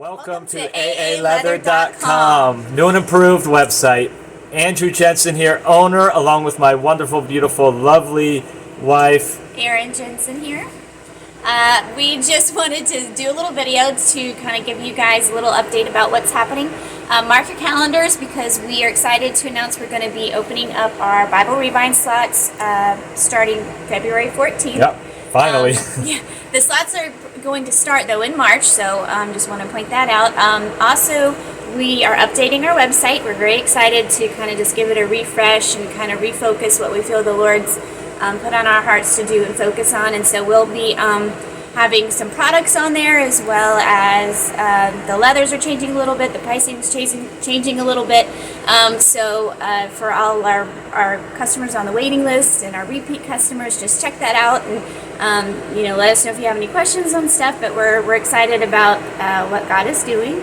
Welcome to aaleather.com, new and improved website. Andrew Jensen here, owner, along with my wonderful, beautiful, lovely wife, Erin Jensen here. We just wanted to do a little video to kind of give you guys a little update about what's happening. Mark your calendars because we are excited to announce we're going to be opening up our Bible rebind slots starting February 14th. Yep, finally. Yeah, the slots are going to start though in March, so just want to point that out. Also, we are updating our website. We're very excited to kind of just give it a refresh and kind of refocus what we feel the Lord's put on our hearts to do and focus on. And so we'll be having some products on there, as well as the leathers are changing a little bit, the pricing is changing a little bit. So for all our customers on the waiting list and our repeat customers, just check that out and let us know if you have any questions on stuff. But we're excited about what God is doing.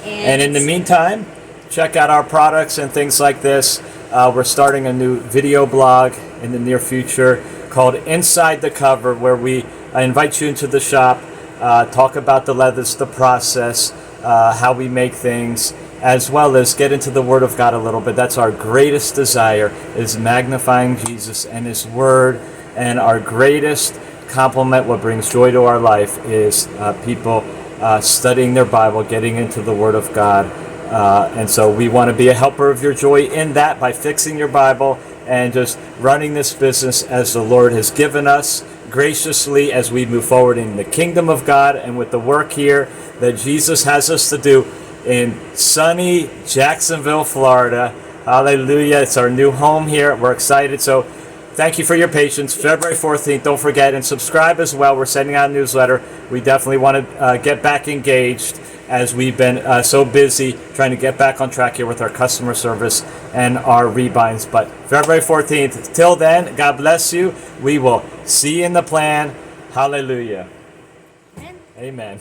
And in the meantime, check out our products and things like this. We're starting a new video blog in the near future called Inside the Cover, where we invite you into the shop, talk about the leathers, the process, how we make things, as well as get into the Word of God a little bit. That's our greatest desire, is magnifying Jesus and His Word. And our greatest compliment, what brings joy to our life, is people studying their Bible, getting into the Word of God. And so we want to be a helper of your joy in that by fixing your Bible and just running this business as the Lord has given us graciously as we move forward in the kingdom of God and with the work here that Jesus has us to do in sunny Jacksonville, Florida. Hallelujah. It's our new home here. We're excited. So thank you for your patience. February 14th, don't forget, and subscribe as well. We're sending out a newsletter. We definitely want to get back engaged as we've been so busy trying to get back on track here with our customer service and our rebinds. But February 14th, till then, God bless you. We will see you in the plan. Hallelujah. Amen. Amen.